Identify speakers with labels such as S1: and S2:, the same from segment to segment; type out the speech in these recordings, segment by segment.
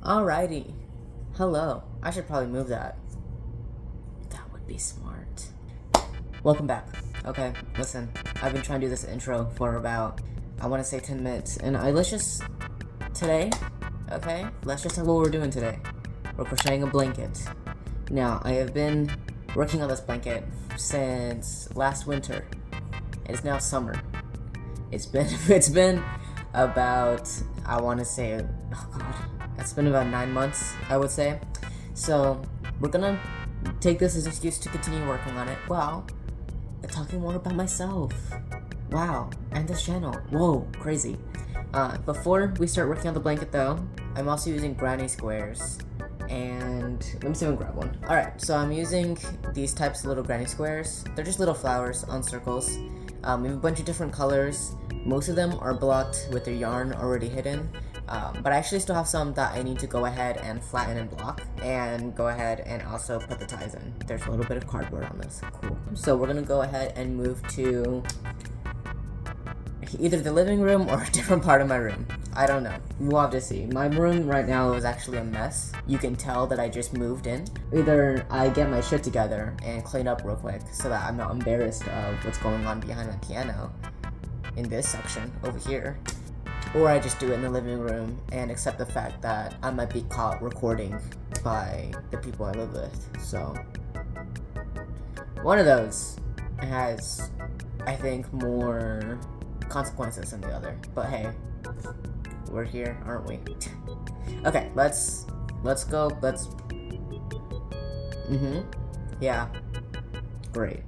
S1: Alrighty. Hello. I should probably move that. That would be smart. Welcome back. Okay, listen. I've been trying to do this intro for about, I want to say 10 minutes. And let's just talk what we're doing today. We're crocheting a blanket. Now, I have been working on this blanket since last winter. It's now summer. It's been about, I want to say, oh god, it's been about 9 months, I would say. So we're gonna take this as an excuse to continue working on it while talking more about myself. Wow, and this channel. Whoa, crazy. Before we start working on the blanket though, I'm also using granny squares. And let me see if I can grab one. Alright, so I'm using these types of little granny squares. They're just little flowers on circles. We have a bunch of different colors. Most of them are blocked with their yarn already hidden. But I actually still have some that I need to go ahead and flatten and block. And go ahead and also put the ties in. There's a little bit of cardboard on this. Cool. So we're gonna go ahead and move to either the living room or a different part of my room. I don't know. We'll have to see. My room right now is actually a mess. You can tell that I just moved in. Either I get my shit together and clean up real quick so that I'm not embarrassed of what's going on behind my piano in this section over here, or I just do it in the living room and accept the fact that I might be caught recording by the people I live with. So one of those has, I think, more consequences than the other, but hey, we're here, aren't we? Okay, let's go. Yeah, great.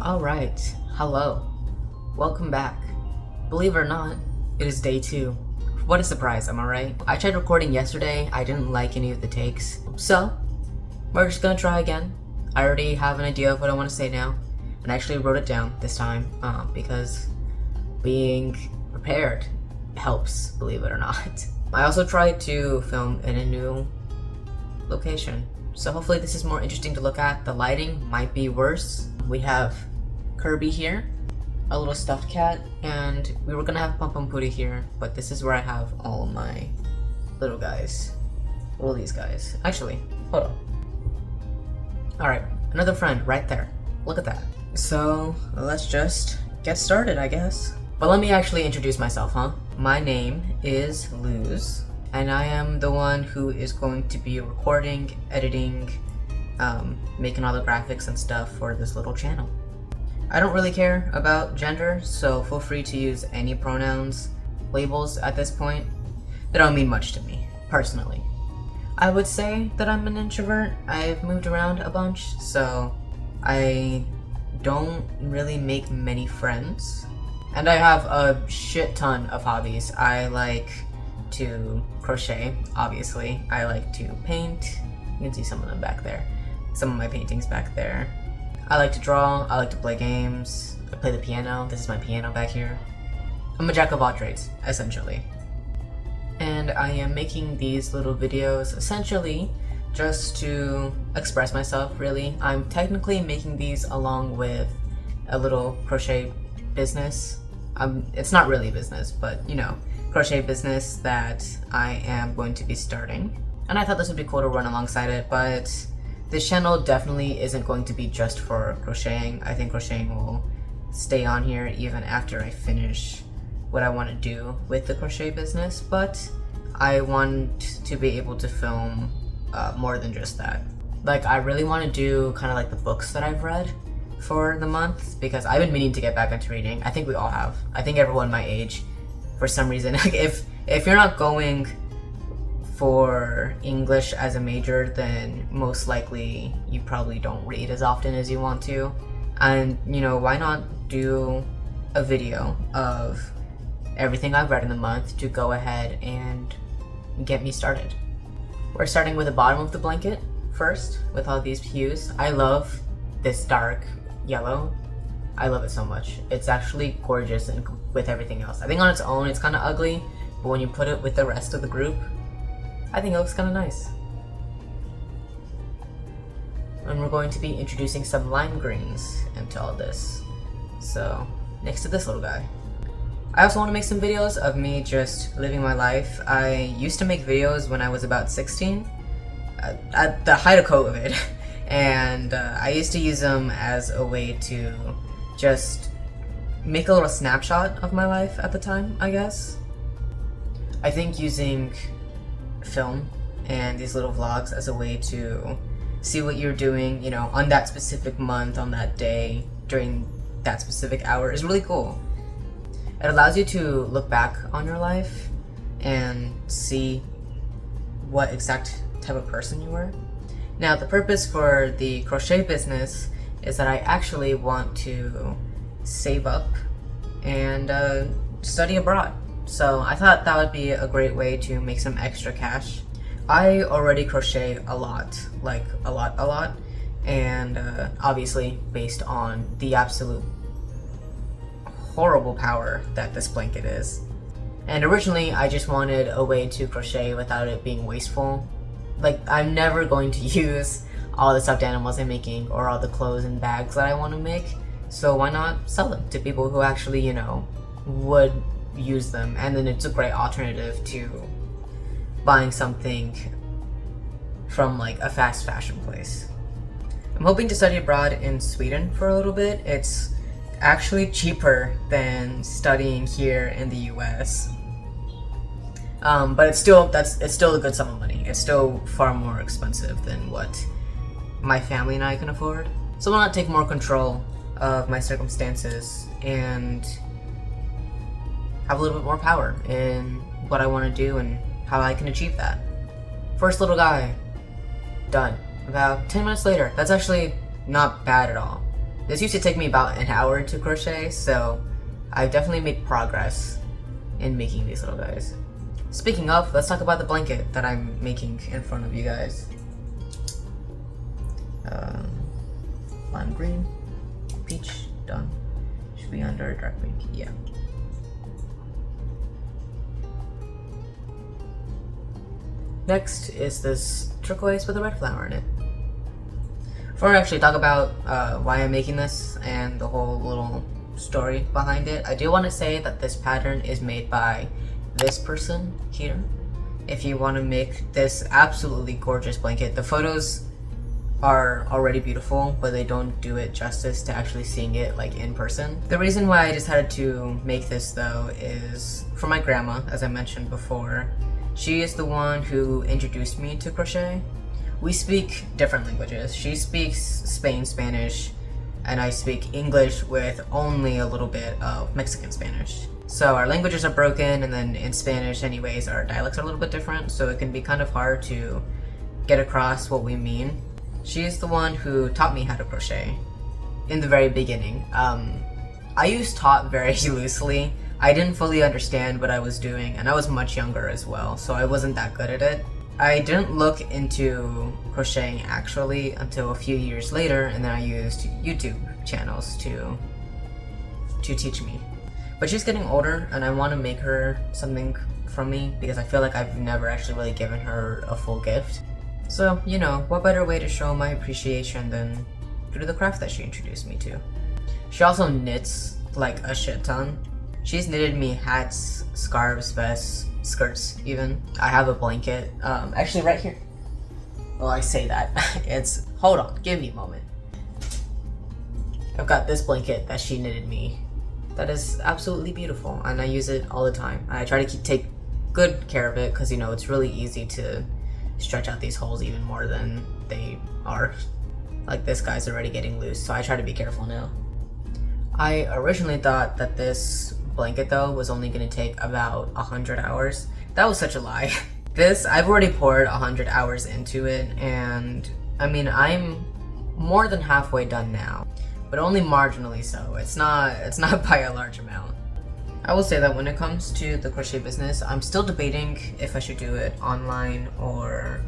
S1: Alright, hello. Welcome back. Believe it or not, it is day 2. What a surprise, am I right? I tried recording yesterday, I didn't like any of the takes. So, we're just gonna try again. I already have an idea of what I want to say now. And I actually wrote it down this time, because being prepared helps, believe it or not. I also tried to film in a new location. So hopefully this is more interesting to look at. The lighting might be worse. We have Kirby here, a little stuffed cat, and we were gonna have Pum Pum Pootie here, but this is where I have all of my little guys. All these guys. Actually, hold on. Alright, another friend right there. Look at that. So, let's just get started, I guess. But let me actually introduce myself, huh? My name is Luz, and I am the one who is going to be recording, editing, making all the graphics and stuff for this little channel. I don't really care about gender, so feel free to use any pronouns. labels at this point. They don't mean much to me, personally. I would say that I'm an introvert. I've moved around a bunch, so I don't really make many friends. And I have a shit ton of hobbies. I like to crochet, obviously. I like to paint. You can see some of them back there. Some of my paintings back there. I like to draw. I like to play games. I play the piano. This is my piano back here. I'm a jack of all trades, essentially. And I am making these little videos essentially just to express myself, really. I'm technically making these along with a little crochet business. It's not really a business, but you know, crochet business that I am going to be starting. And I thought this would be cool to run alongside it, but this channel definitely isn't going to be just for crocheting. I think crocheting will stay on here even after I finish what I want to do with the crochet business, but I want to be able to film more than just that. Like, I really want to do kind of like the books that I've read for the month, because I've been meaning to get back into reading. I think we all have. I think everyone my age, for some reason, like if you're not going for English as a major, then most likely you probably don't read as often as you want to. And you know, why not do a video of everything I've read in the month to go ahead and get me started. We're starting with the bottom of the blanket first, with all these hues. I love this dark yellow. I love it so much. It's actually gorgeous and with everything else. I think on its own it's kind of ugly, but when you put it with the rest of the group, I think it looks kind of nice. And we're going to be introducing some lime greens into all this. So, next to this little guy. I also want to make some videos of me just living my life. I used to make videos when I was about 16, at the height of COVID, and I used to use them as a way to just make a little snapshot of my life at the time, I guess. I think using film and these little vlogs as a way to see what you're doing, you know, on that specific month, on that day, during that specific hour is really cool. It allows you to look back on your life and see what exact type of person you were. Now, the purpose for the crochet business is that I actually want to save up and study abroad. So I thought that would be a great way to make some extra cash. I already crochet a lot, like a lot, and obviously based on the absolute horrible power that this blanket is. And originally I just wanted a way to crochet without it being wasteful. Like, I'm never going to use all the stuffed animals I'm making or all the clothes and bags that I want to make, so why not sell them to people who actually, you know, would use them, and then it's a great alternative to buying something from like a fast fashion place. I'm hoping to study abroad in Sweden for a little bit. It's actually cheaper than studying here in the US. But it's still a good sum of money. It's still far more expensive than what my family and I can afford. So why not take more control of my circumstances and have a little bit more power in what I want to do and how I can achieve that. First little guy, done. About 10 minutes later. That's actually not bad at all. This used to take me about an hour to crochet, so I've definitely made progress in making these little guys. Speaking of, let's talk about the blanket that I'm making in front of you guys. Lime green, peach, done. Should be under dark pink, yeah. Next is this turquoise with a red flower in it. Before I actually talk about why I'm making this and the whole little story behind it, I do want to say that this pattern is made by this person here. If you want to make this absolutely gorgeous blanket, the photos are already beautiful, but they don't do it justice to actually seeing it like in person. The reason why I decided to make this though is for my grandma, as I mentioned before. She is the one who introduced me to crochet. We speak different languages. She speaks Spanish, and I speak English with only a little bit of Mexican Spanish. So our languages are broken, and then in Spanish anyways, our dialects are a little bit different, so it can be kind of hard to get across what we mean. She's the one who taught me how to crochet in the very beginning. I used taught very loosely. I didn't fully understand what I was doing, and I was much younger as well, so I wasn't that good at it. I didn't look into crocheting actually until a few years later, and then I used YouTube channels to teach me. But she's getting older, and I want to make her something from me because I feel like I've never actually really given her a full gift. So, you know, what better way to show my appreciation than through the craft that she introduced me to. She also knits like a shit ton. She's knitted me hats, scarves, vests, skirts even. I have a blanket, actually right here. Well, I say that. Hold on, give me a moment. I've got this blanket that she knitted me. That is absolutely beautiful, and I use it all the time. I try to take good care of it because, you know, it's really easy to stretch out these holes even more than they are. Like this guy's already getting loose, so I try to be careful now. I originally thought that this blanket though was only going to take about 100 hours. That was such a lie. I've already poured 100 hours into it, and I mean, I'm more than halfway done now, but only marginally so. It's not by a large amount. I will say that when it comes to the crochet business, I'm still debating if I should do it online or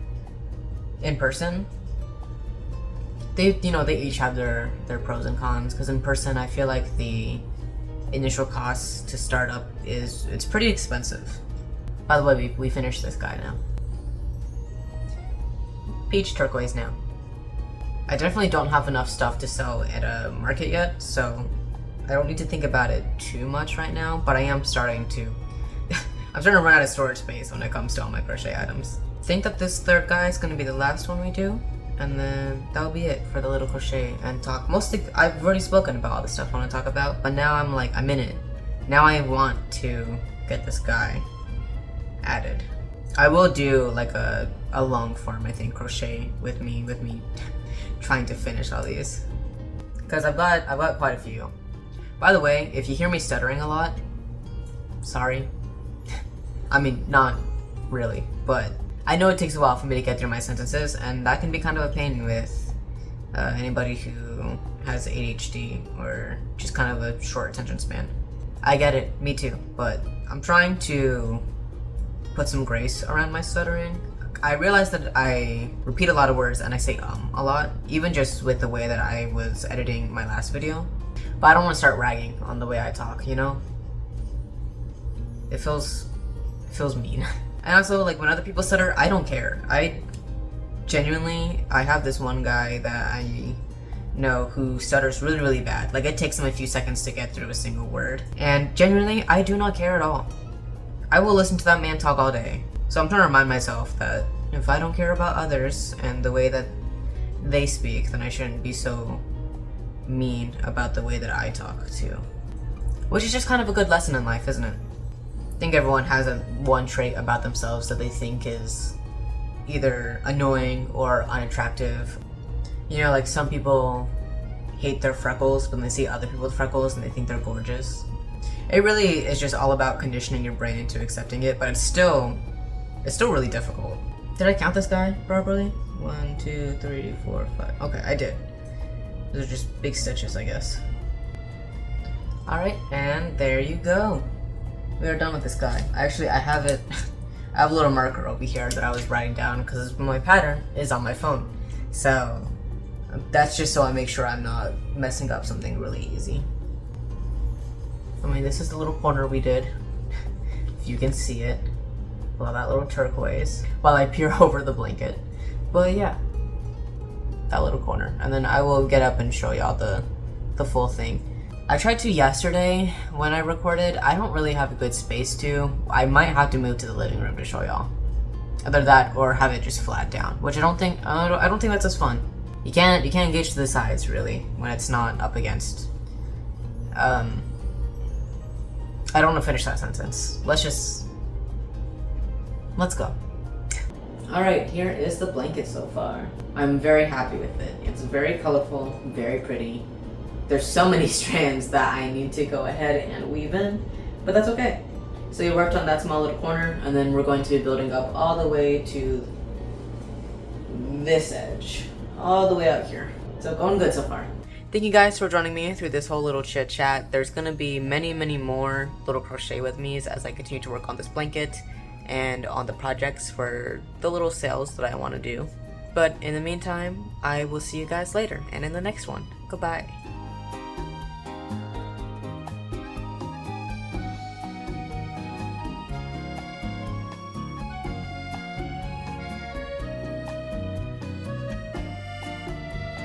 S1: in person. They each have their pros and cons, because in person I feel like the initial cost to start up it's pretty expensive. By the way, we finished this guy now. Peach turquoise now. I definitely don't have enough stuff to sell at a market yet, so I don't need to think about it too much right now, but I am starting to I'm starting to run out of storage space when it comes to all my crochet items. I think that this third guy is going to be the last one we do, and then that'll be it for the little crochet and talk. Mostly, I've already spoken about all the stuff I want to talk about, but now I'm in it. Now I want to get this guy added. I will do like a long form, I think, crochet with me trying to finish all these, because I've got quite a few. By the way, if you hear me stuttering a lot, sorry. I mean, not really, but I know it takes a while for me to get through my sentences, and that can be kind of a pain with anybody who has ADHD or just kind of a short attention span. I get it, me too, but I'm trying to put some grace around my stuttering. I realize that I repeat a lot of words and I say a lot, even just with the way that I was editing my last video. But I don't want to start ragging on the way I talk, you know? It feels mean. And also, like, when other people stutter, I don't care. I have this one guy that I know who stutters really, really bad. Like, it takes him a few seconds to get through a single word. And genuinely, I do not care at all. I will listen to that man talk all day. So I'm trying to remind myself that if I don't care about others and the way that they speak, then I shouldn't be so mean about the way that I talk too. Which is just kind of a good lesson in life, isn't it? I think everyone has one trait about themselves that they think is either annoying or unattractive. You know, like some people hate their freckles when they see other people with freckles and they think they're gorgeous. It really is just all about conditioning your brain into accepting it, but it's still really difficult. Did I count this guy properly? 1, 2, 3, 4, 5. Okay, I did. Those are just big stitches, I guess. Alright, and there you go. We are done with this guy. Actually, I have a little marker over here that I was writing down because my pattern is on my phone. So that's just so I make sure I'm not messing up something really easy. I mean, this is the little corner we did. If you can see it. Well, that little turquoise. While I peer over the blanket. But yeah. That little corner. And then I will get up and show y'all the full thing. I tried to yesterday when I recorded. I don't really have a good space to. I might have to move to the living room to show y'all. Either that or have it just flat down, which I don't think that's as fun. You can't engage to the sides really when it's not up against. I don't want to finish that sentence. Let's go. Alright, here is the blanket so far. I'm very happy with it. It's very colorful, very pretty. There's so many strands that I need to go ahead and weave in, but that's okay. So we worked on that small little corner, and then we're going to be building up all the way to this edge, all the way out here. So going good so far. Thank you guys for joining me through this whole little chit chat. There's gonna be many more little crochet with me's as I continue to work on this blanket and on the projects for the little sales that I want to do. But in the meantime, I will see you guys later and in the next one. Goodbye.